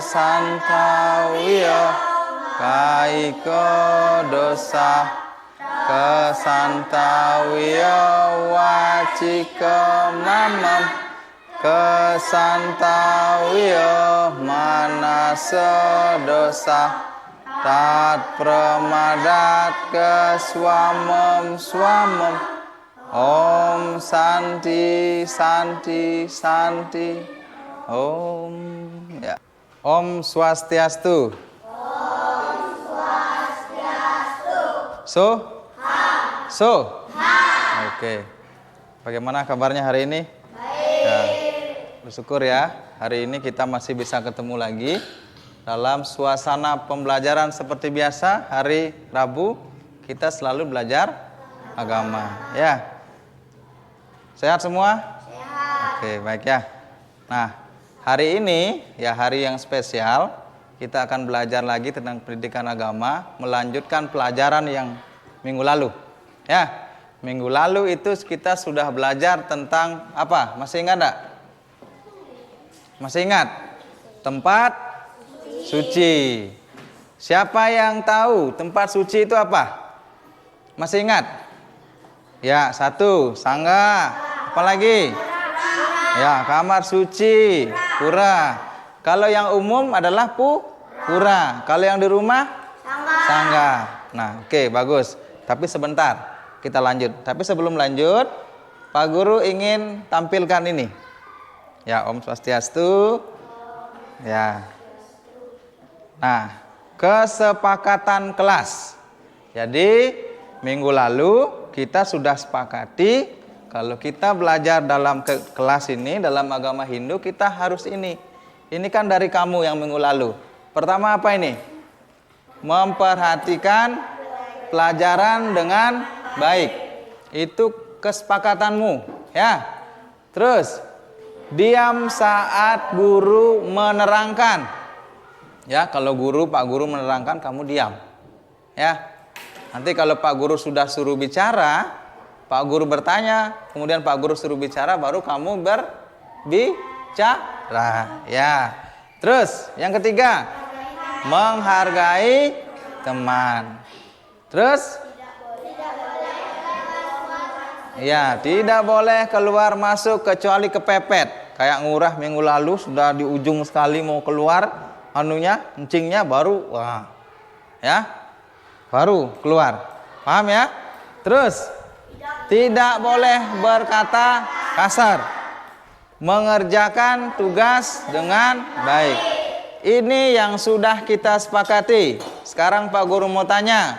santawiya kaiko dosa kesantawiya wacika mamam kesantawiya manasa dosa tat pramadat keswamam swamam om santi santi santi om ya. Om Swastiastu. Om Swastiastu. So. Oke. Bagaimana kabarnya hari ini? Baik. Ya, bersyukur ya. Hari ini kita masih bisa ketemu lagi dalam suasana pembelajaran seperti biasa. Hari Rabu kita selalu belajar agama. Ya. Sehat semua? Sehat. Oke, baik ya. Nah, hari ini ya hari yang spesial. Kita akan belajar lagi tentang pendidikan agama, melanjutkan pelajaran yang minggu lalu. Ya, minggu lalu itu kita sudah belajar tentang apa? Masih ingat enggak? Masih ingat? Tempat suci. Siapa yang tahu tempat suci itu apa? Masih ingat? Ya, satu, sangga. Apa lagi? Ya, kamar suci, pura. Kalau yang umum adalah pura. Kalau yang di rumah? Sangga. Nah, oke, bagus. Tapi sebentar, kita lanjut. Tapi sebelum lanjut, Pak Guru ingin tampilkan ini. Ya, Om Swastiastu. Ya. Nah, kesepakatan kelas. Jadi, minggu lalu kita sudah sepakati kalau kita belajar dalam kelas ini, dalam agama Hindu, kita harus ini. Ini kan dari kamu yang minggu lalu. Pertama apa ini? Memperhatikan pelajaran dengan baik. Itu kesepakatanmu, ya. Terus, diam saat guru menerangkan. Ya, kalau Pak Guru menerangkan, kamu diam. Ya. Nanti kalau Pak Guru sudah suruh bicara, Pak Guru bertanya, kemudian Pak Guru suruh bicara, baru kamu berbicara. Ya. Terus, yang ketiga, menghargai teman. Terus, ya, tidak boleh keluar masuk kecuali kepepet. Kayak ngurah minggu lalu sudah di ujung sekali mau keluar anunya, kencingnya baru ya. Baru keluar. Paham ya? Terus, tidak boleh berkata kasar. Mengerjakan tugas dengan baik. Ini yang sudah kita sepakati. Sekarang Pak Guru mau tanya,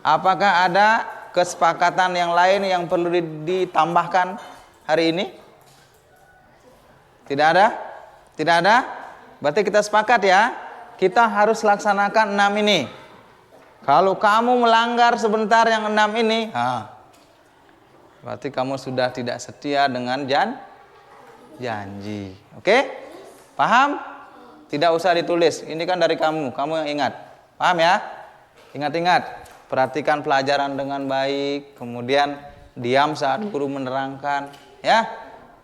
apakah ada kesepakatan yang lain yang perlu ditambahkan hari ini? Tidak ada? Tidak ada? Berarti kita sepakat ya, kita harus laksanakan 6 ini. Kalau kamu melanggar sebentar yang 6 ini, berarti kamu sudah tidak setia dengan janji. Oke? Paham? Tidak usah ditulis. Ini kan dari kamu yang ingat. Paham ya? Ingat-ingat. Perhatikan pelajaran dengan baik. Kemudian diam saat guru menerangkan. Ya?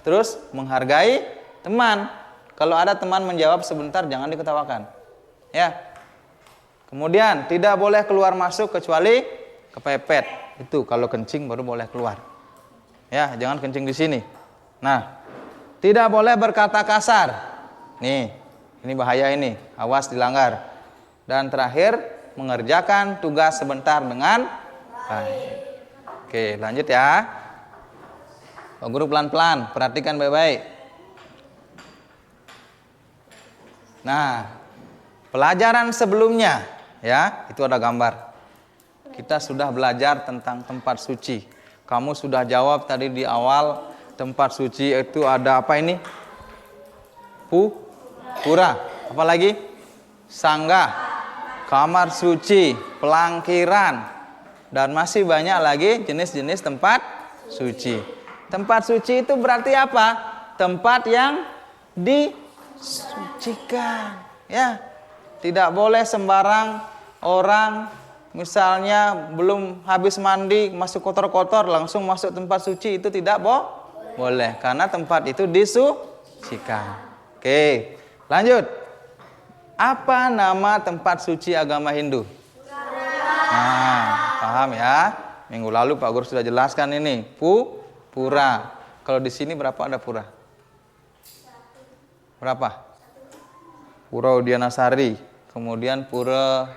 Terus menghargai teman. Kalau ada teman menjawab sebentar, jangan diketawakan. Ya? Kemudian tidak boleh keluar masuk kecuali kepepet. Itu kalau kencing baru boleh keluar. Ya, jangan kencing di sini. Nah, tidak boleh berkata kasar. Nih, ini bahaya ini. Awas dilanggar. Dan terakhir, mengerjakan tugas sebentar dengan baik. Oke, lanjut ya. Pak Guru pelan-pelan, perhatikan baik-baik. Nah, pelajaran sebelumnya, ya, itu ada gambar. Kita sudah belajar tentang tempat suci. Kamu sudah jawab tadi di awal, tempat suci itu ada apa ini? Pura. Apa lagi? Sangga, kamar suci, pelangkiran, dan masih banyak lagi jenis-jenis tempat suci. Tempat suci itu berarti apa? Tempat yang disucikan. Ya, tidak boleh sembarang orang, misalnya belum habis mandi, masuk kotor-kotor, langsung masuk tempat suci, itu tidak boleh. Karena tempat itu disucikan. Oke, lanjut. Apa nama tempat suci agama Hindu? Nah, paham ya? Minggu lalu Pak Guru sudah jelaskan ini. Pura. Kalau di sini berapa ada pura? Berapa? Pura Udianasari, kemudian Pura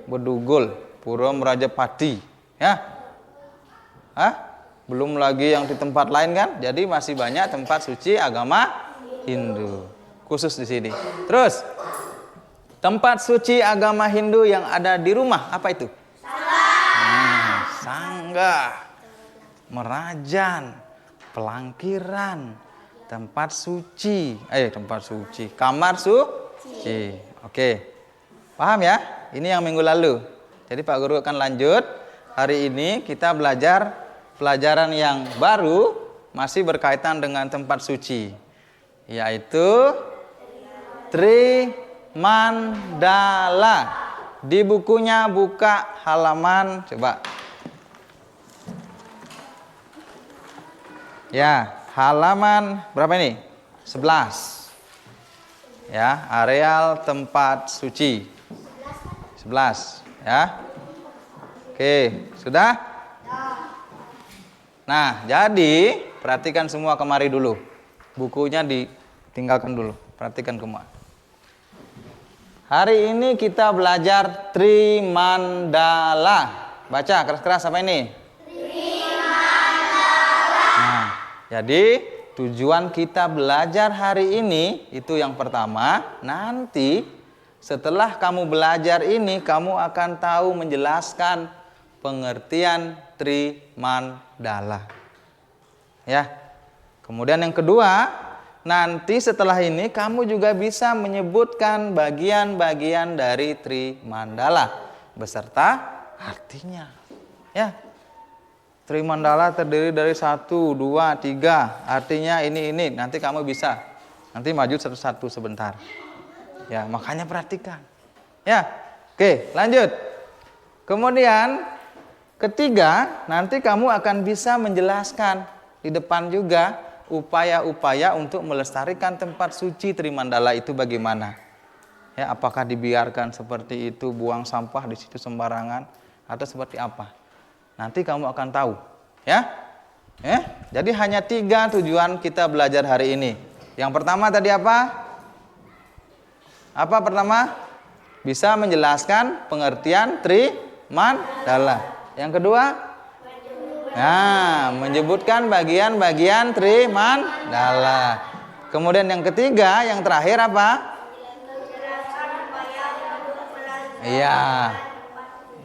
Bedugul, Pura Merajapati, ya? Belum lagi yang di tempat lain kan? Jadi masih banyak tempat suci agama Hindu. Khusus di sini. Terus, tempat suci agama Hindu yang ada di rumah apa itu? Sangga, Merajan, Pelangkiran, tempat suci. Tempat suci, kamar suci. Oke. Paham ya? Ini yang minggu lalu. Jadi Pak Guru akan lanjut. Hari ini kita belajar pelajaran yang baru masih berkaitan dengan tempat suci, yaitu Trimandala. Di bukunya buka halaman coba. Ya, halaman berapa ini? 11. Ya, areal tempat suci. 11, ya. Oke, sudah? Nah, jadi perhatikan semua kemari dulu. Bukunya ditinggalkan dulu. Perhatikan semua. Hari ini kita belajar Trimandala. Baca keras-keras apa ini? Trimandala. Nah, jadi tujuan kita belajar hari ini itu yang pertama, nanti setelah kamu belajar ini kamu akan tahu menjelaskan pengertian Trimandala. Ya. Kemudian yang kedua, nanti setelah ini kamu juga bisa menyebutkan bagian-bagian dari Trimandala beserta artinya. Ya. Trimandala terdiri dari 1, 2, 3. Artinya ini. Nanti kamu bisa. Nanti maju satu-satu sebentar. Ya, makanya perhatikan. Ya. Oke, lanjut. Kemudian ketiga, nanti kamu akan bisa menjelaskan di depan juga upaya-upaya untuk melestarikan tempat suci Trimandala itu bagaimana. Ya, apakah dibiarkan seperti itu, buang sampah di situ sembarangan atau seperti apa? Nanti kamu akan tahu, ya. Jadi hanya 3 tujuan kita belajar hari ini. Yang pertama tadi apa? Apa pertama? Bisa menjelaskan pengertian Trimandala. Yang kedua? Nah, menyebutkan bagian-bagian Trimandala. Kemudian yang ketiga, yang terakhir apa? Iya.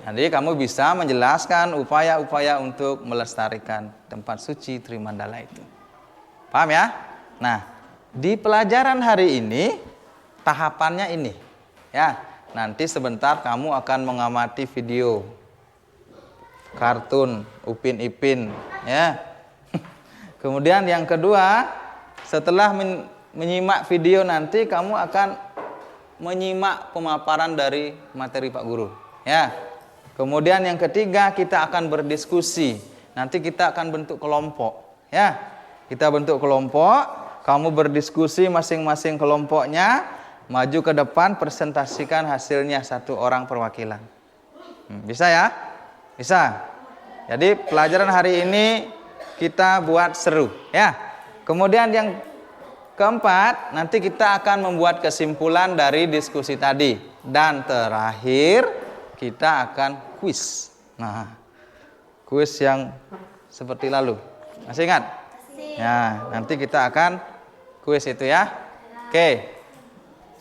Jadi kamu bisa menjelaskan upaya-upaya untuk melestarikan tempat suci Trimandala itu. Paham ya? Nah, di pelajaran hari ini tahapannya ini. Ya, nanti sebentar kamu akan mengamati video kartun Upin Ipin, ya. Kemudian yang kedua, setelah menyimak video nanti kamu akan menyimak pemaparan dari materi Pak Guru, ya. Kemudian yang ketiga, kita akan berdiskusi. Nanti kita akan bentuk kelompok, ya. Kita bentuk kelompok, kamu berdiskusi masing-masing kelompoknya, maju ke depan presentasikan hasilnya 1 orang perwakilan. Bisa ya? Bisa. Jadi pelajaran hari ini kita buat seru, ya. Kemudian yang keempat, nanti kita akan membuat kesimpulan dari diskusi tadi. Dan terakhir, kita akan kuis. Nah, kuis yang seperti lalu. Masih ingat? Ya, nanti kita akan kuis itu ya. Oke.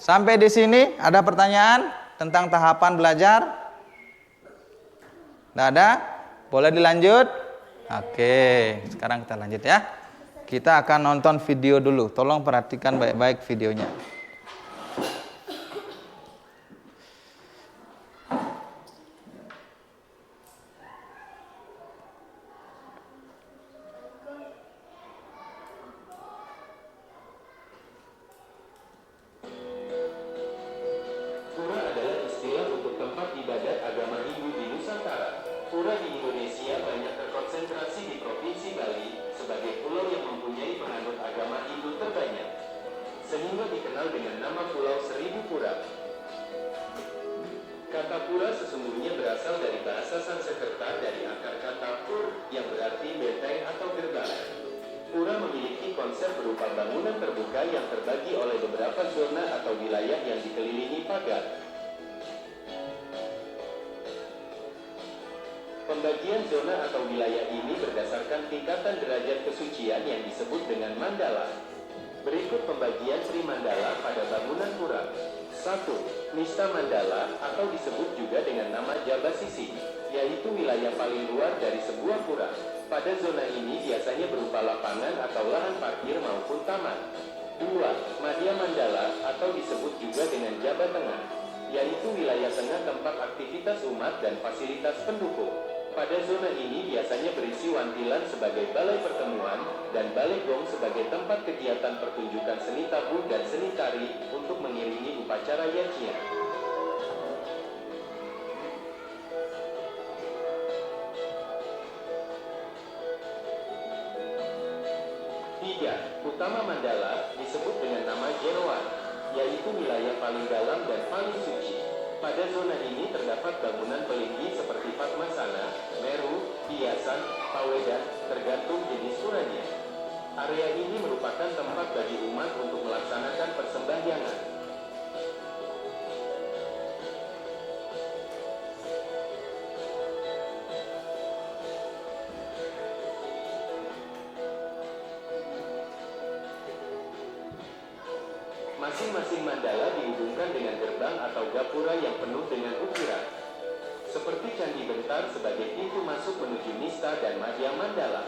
Sampai di sini ada pertanyaan tentang tahapan belajar? Tidak ada? Boleh dilanjut? Oke, sekarang kita lanjut ya. Kita akan nonton video dulu. Tolong perhatikan baik-baik videonya. Pura di Indonesia banyak terkonsentrasi di Provinsi Bali sebagai pulau yang mempunyai penganut agama Hindu terbanyak, sehingga dikenal dengan nama Pulau Seribu Pura. Kata pura sesungguhnya berasal dari bahasa Sanskerta dari akar kata pur yang berarti benteng atau gerbang. Pura memiliki konsep berupa bangunan terbuka yang terbagi oleh beberapa zona atau wilayah yang dikelilingi pagar. Pembagian zona atau wilayah ini berdasarkan tingkatan derajat kesucian yang disebut dengan mandala. Berikut pembagian Sri Mandala pada bangunan pura. 1. Nista Mandala atau disebut juga dengan nama Jabasisi, yaitu wilayah paling luar dari sebuah pura. Pada zona ini biasanya berupa lapangan atau lahan parkir maupun taman. 2. Madhya Mandala atau disebut juga dengan Jaba Tengah, yaitu wilayah tengah tempat aktivitas umat dan fasilitas pendukung. Pada zona ini biasanya berisi wantilan sebagai balai pertemuan dan balai gong sebagai tempat kegiatan pertunjukan seni tabuh dan seni tari untuk mengiringi upacara yajnya. Tiga, Utama Mandala disebut dengan nama Jeroan, yaitu wilayah paling dalam dan paling suci. Pada zona ini terdapat bangunan pelinggi seperti Padmasana, Meru, Hiasan, Pawedan, tergantung jenis puranya. Area ini merupakan tempat bagi umat untuk melaksanakan persembahyangan. Masing-masing mandala dihubungkan dengan gerbang atau gapura yang penuh dengan ukiran. Seperti Candi Bentar sebagai pintu masuk menuju Nista dan Madhya Mandala.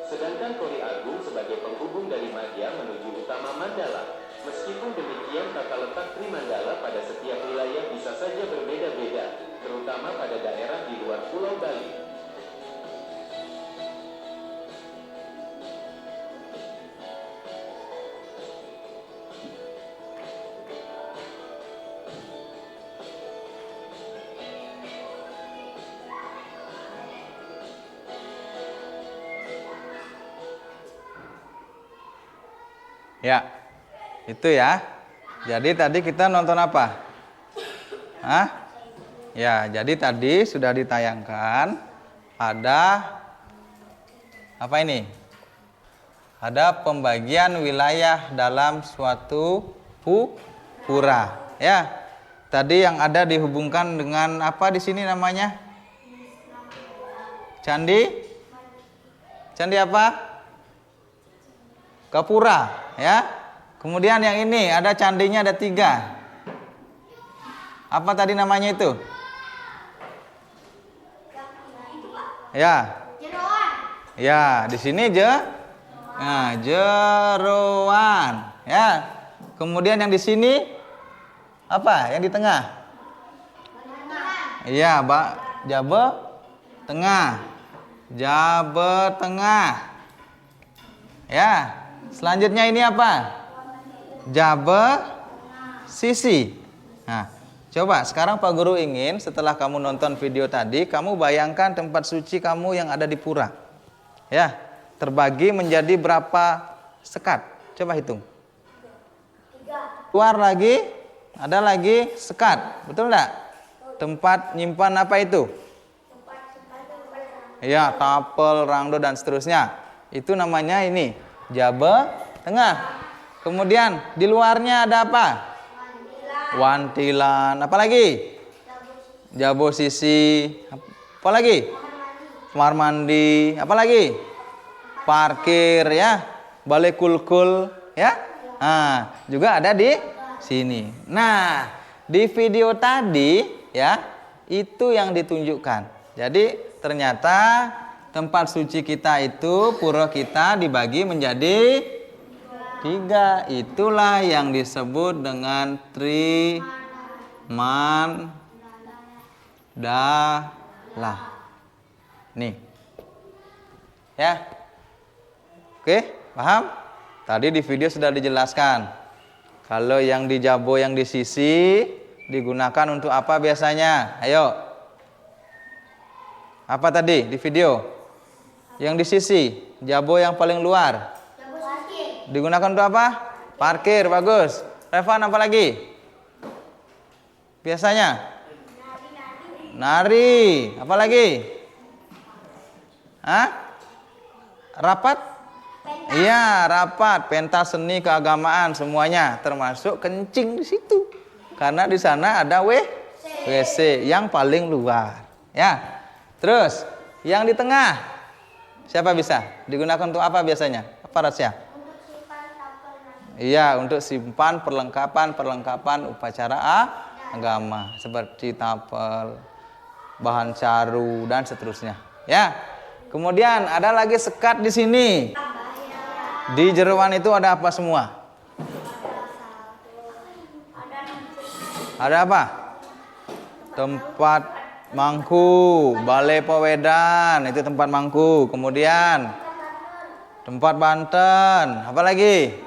Sedangkan Kori Agung sebagai penghubung dari Madhya menuju Utama Mandala. Meskipun demikian, tata letak Trimandala pada setiap wilayah bisa saja berbeda-beda, terutama pada daerah di luar Pulau Bali. Ya, itu ya. Jadi tadi kita nonton apa? Hah? Ya, jadi tadi sudah ditayangkan ada apa ini? Ada pembagian wilayah dalam suatu pura. Ya, tadi yang ada dihubungkan dengan apa di sini namanya? Candi? Candi apa? Gapura, ya. Kemudian yang ini ada candinya ada 3. Apa tadi namanya itu? Ya. Ya, di sini Jeroan, ya. Kemudian yang di sini apa? Yang di tengah? Iya, Jabe Tengah. Jabe Tengah. Ya. Selanjutnya ini apa? Jabe Sisi. Nah, coba sekarang Pak Guru ingin setelah kamu nonton video tadi, kamu bayangkan tempat suci kamu yang ada di pura. Ya, terbagi menjadi berapa sekat? Coba hitung. 3. Keluar lagi, ada lagi sekat. Betul enggak? Tempat nyimpan apa itu? Ya, tapel, rangdo dan seterusnya. Itu namanya ini Jabe Tengah. Kemudian di luarnya ada apa? Wantilan. Apa lagi? Jabo Sisi. Apa lagi? Kamar mandi. Apa lagi? Parkir, ya. Balai kulkul, ya. Nah, juga ada di sini. Nah, di video tadi, ya, itu yang ditunjukkan. Jadi ternyata tempat suci kita itu, pura kita dibagi menjadi 3. Itulah yang disebut dengan Trimandala. Nih. Ya. Oke, paham? Tadi di video sudah dijelaskan. Kalau yang di Jabo yang di sisi digunakan untuk apa biasanya? Ayo. Apa tadi di video? Yang di sisi, Jabo yang paling luar. Digunakan untuk apa? Parkir, bagus. Revan apa lagi? biasanya? Nari. Apa lagi? Hah? Rapat? Iya, rapat, pentas seni keagamaan semuanya, termasuk kencing di situ. Karena di sana ada WC yang paling luar. Ya. Terus, yang di tengah. Siapa bisa? Digunakan untuk apa biasanya? Apa rahasia? Iya, untuk simpan perlengkapan upacara agama seperti tapel, bahan caru dan seterusnya. Ya. Kemudian ada lagi sekat di sini. Di jeroan itu ada apa semua? Ada apa? Tempat mangku, balai pewedan, itu tempat mangku. Kemudian tempat banten. Apa lagi?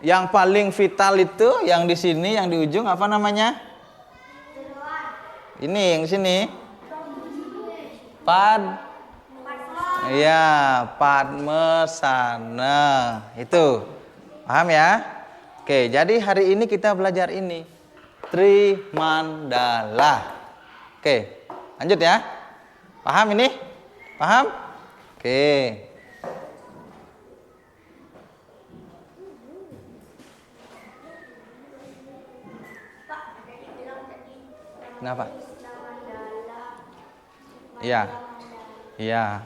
Yang paling vital itu yang di sini, yang di ujung apa namanya? Ini yang di sini. Iya, padmesana. Itu. Paham ya? Oke, jadi hari ini kita belajar ini. Trimandala. Oke, lanjut ya. Paham ini? Paham? Oke. Kenapa? Iya. Iya.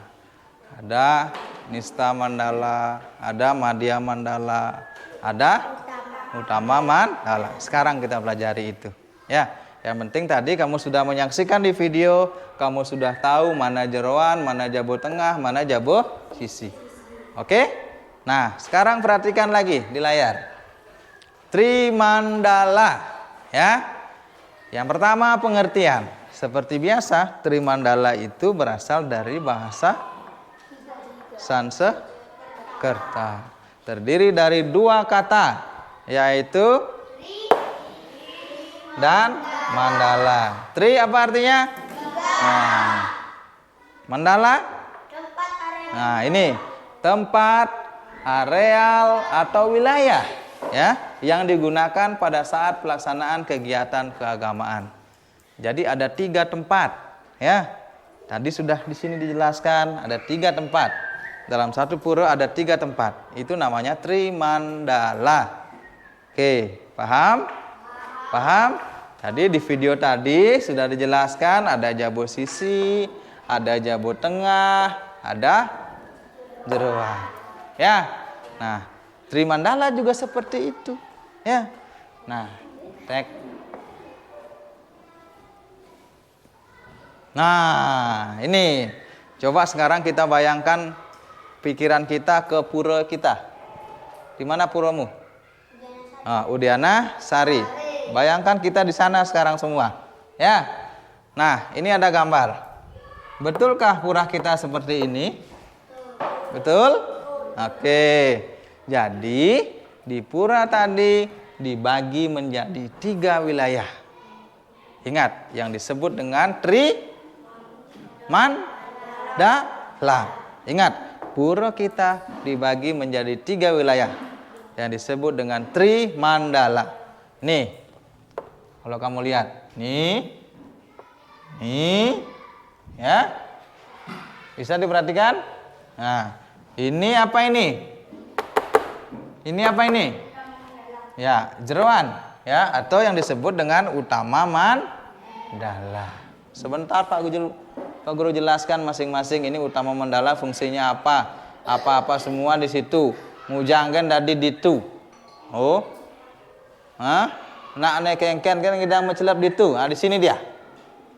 Ada Nista Mandala, ada Madhya Mandala, ada Utama Mandala. Sekarang kita pelajari itu. Ya, yang penting tadi kamu sudah menyaksikan di video, kamu sudah tahu mana jeroan, mana jabo tengah, mana jabo sisi. Oke? Nah, sekarang perhatikan lagi di layar. Trimandala, ya. Yang pertama pengertian. Seperti biasa, Trimandala itu berasal dari bahasa Sanskerta. Terdiri dari dua kata, yaitu dan mandala. Tri apa artinya? Nah, mandala? Nah, ini tempat, areal atau wilayah, ya, yang digunakan pada saat pelaksanaan kegiatan keagamaan. Jadi ada 3 tempat, ya. Tadi sudah di sini dijelaskan ada 3 tempat. Dalam satu pura ada 3 tempat. Itu namanya Trimandala. Oke, paham? Paham? Tadi di video tadi sudah dijelaskan ada jabo sisi, ada jabo tengah, ada jeroan. Ya. Nah, Trimandala juga seperti itu, ya. Nah, Nah, ini coba sekarang kita bayangkan pikiran kita ke pura kita. Di mana puramu? Udiana Sari. Bayangkan kita di sana sekarang semua, ya. Nah, ini ada gambar. Betulkah pura kita seperti ini? Betul? Oke. Jadi di pura tadi dibagi menjadi 3 wilayah. Ingat, yang disebut dengan Trimandala. Ingat, pura kita dibagi menjadi 3 wilayah yang disebut dengan Trimandala. Nih, kalau kamu lihat, nih, ya, bisa diperhatikan. Nah, ini apa ini? Ini apa ini? Ya, jeroan, ya, atau yang disebut dengan Utama Mandala. Sebentar Pak Guru jelaskan masing-masing ini Utama Mandala fungsinya apa? Apa-apa semua di situ. Mujangkan tadi ditu. Oh. Hah? Nak nekengken kan kita mencelap ditu. Di sini dia.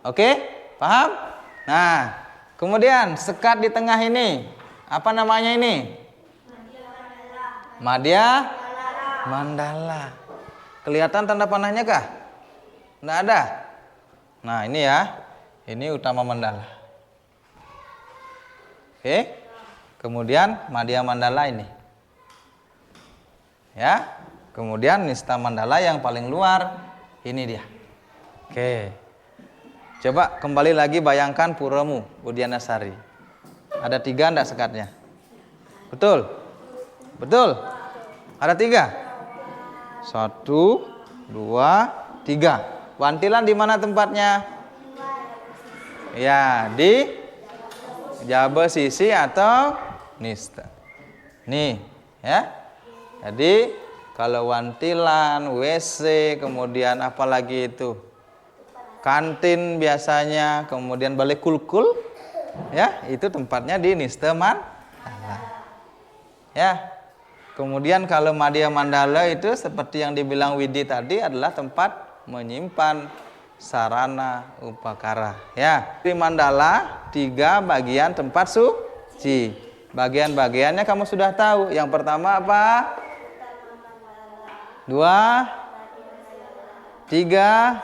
Oke? Paham? Nah, kemudian sekat di tengah ini. Apa namanya ini? Madhya Mandala. Kelihatan tanda panahnya kah? Enggak ada. Nah, ini ya. Ini Utama Mandala. Oke. Kemudian Madhya Mandala ini. Ya. Kemudian Nista Mandala yang paling luar. Ini dia. Oke. Coba kembali lagi bayangkan puramu, Udiana Sari. Ada 3 enggak sekatnya? Betul? Betul? Ada 3? 1, 2, 3. Wantilan di mana tempatnya? Ya, di jaba sisi atau nista. Nih, ya. Jadi kalau wantilan, WC, kemudian apalagi itu? Kantin biasanya, kemudian balai kulkul, ya, itu tempatnya di nista mandala. Ya. Kemudian kalau madya mandala itu seperti yang dibilang Widi tadi adalah tempat menyimpan sarana upakara. Ya, di mandala 3 bagian tempat suci. Bagian-bagiannya kamu sudah tahu. Yang pertama apa? 2, 3.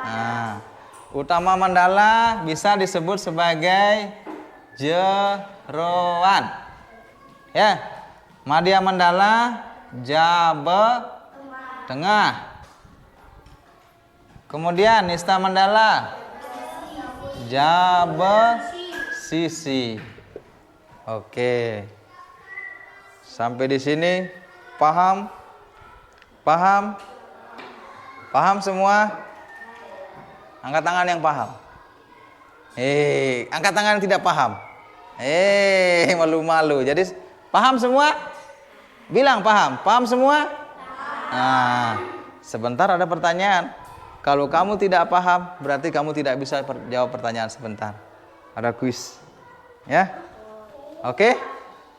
Nah, utama mandala bisa disebut sebagai jeroan. Ya. Madya mandala jaba tengah. Kemudian nista mandala jaba sisi. Oke. Sampai di sini paham? Paham? Paham semua? Angkat tangan yang paham. Angkat tangan yang tidak paham. Malu-malu. Jadi paham semua? Bilang paham. Paham semua? Nah, sebentar ada pertanyaan. Kalau kamu tidak paham, berarti kamu tidak bisa jawab pertanyaan sebentar. Ada kuis. Ya? Oke?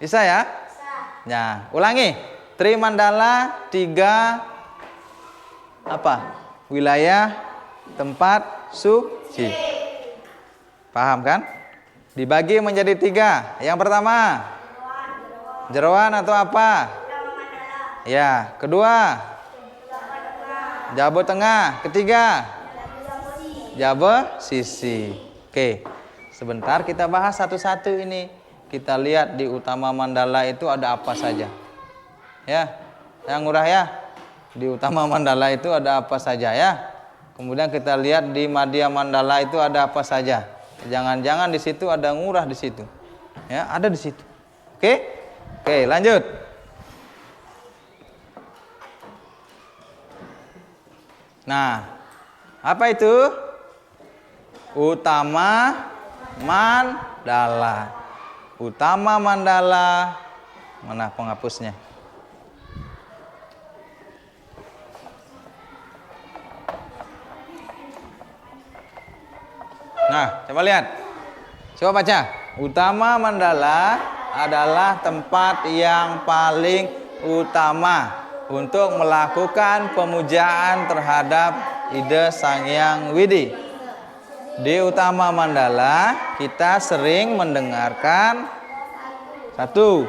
Bisa ya? Bisa. Nah, ulangi. Trimandala 3 apa? Wilayah tempat suci. Paham kan? Dibagi menjadi 3. Yang pertama, jeroan atau apa? Ya, kedua jaba tengah, ketiga jaba sisi. Oke, sebentar kita bahas satu-satu ini. Kita lihat di utama mandala itu ada apa saja. Ya, yang murah ya. Di utama mandala itu ada apa saja ya. Kemudian kita lihat di madya mandala itu ada apa saja. Jangan-jangan di situ ada ngurah di situ. Ya, ada di situ. Oke? Oke, lanjut. Nah, apa itu? Utama mandala. Utama mandala. Mana penghapusnya? Nah, coba lihat. Coba baca. Utama mandala adalah tempat yang paling utama untuk melakukan pemujaan terhadap ide Sang Hyang Widi. Di utama mandala kita sering mendengarkan satu.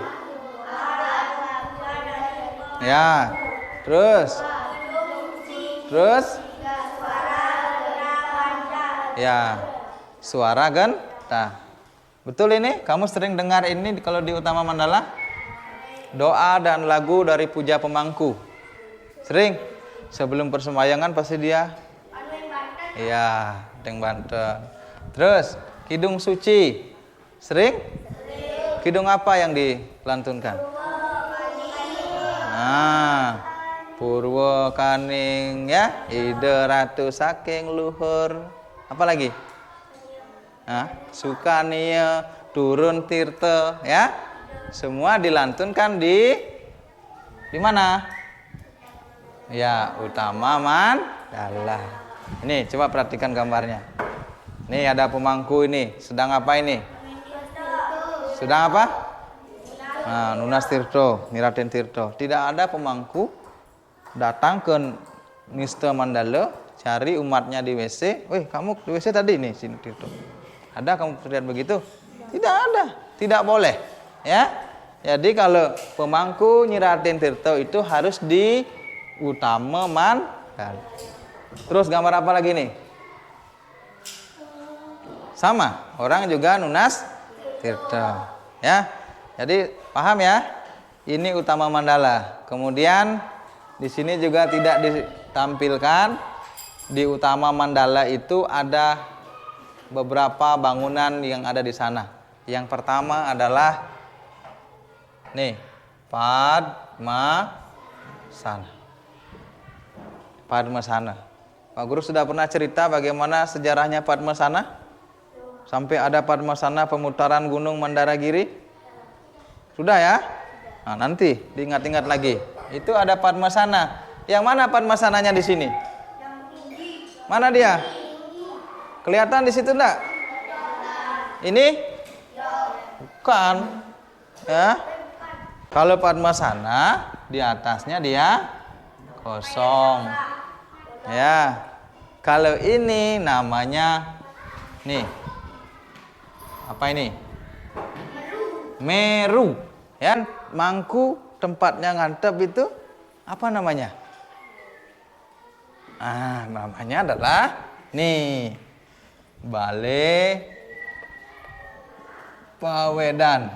Ya. Terus. Ya. Suara genta. Betul ini? Kamu sering dengar ini kalau di utama mandala? Doa dan lagu dari puja pemangku. Sering? Sebelum persembahyangan pasti dia? Iya, Deng Banten. Terus, kidung suci. Sering? Kidung apa yang dilantunkan? Nah, Purwo Kaning ya, Ide Ratu saking luhur. Apa lagi? Sukania turun tirta ya, semua dilantunkan di mana? Ya, utama mandala. Ini coba perhatikan gambarnya. Nih ada pemangku ini, sedang apa ini? Sedang apa? Nah, Nunas Tirto, Niraden Tirto. Tidak ada pemangku datang ke nista mandala cari umatnya di WC. Weh, kamu di WC tadi nih, sini Tirto. Ada kamu terlihat begitu? Tidak ada, tidak boleh. Ya, jadi kalau pemangku Nyi Raden Tirto itu harus di utama mandala. Terus gambar apa lagi nih? Sama, orang juga Nunas Tirto. Ya, jadi paham ya? Ini utama mandala. Kemudian di sini juga tidak ditampilkan. Di utama mandala itu ada beberapa bangunan yang ada di sana. Yang pertama adalah nih, Padmasana. Padmasana. Pak Guru sudah pernah cerita bagaimana sejarahnya Padmasana? Sampai ada Padmasana pemutaran Gunung Mandaragiri? Sudah ya? Nah, nanti diingat-ingat lagi. Itu ada Padmasana. Yang mana Padmasananya di sini? Mana dia? Kelihatan di situ enggak? Ini? Bukan. Ya. Kalau Padmasana di atasnya dia kosong. Ya. Kalau ini namanya nih. Apa ini? Meru. Ya, mangku tempatnya ngantep itu apa namanya? Namanya adalah nih Balai Pawedan.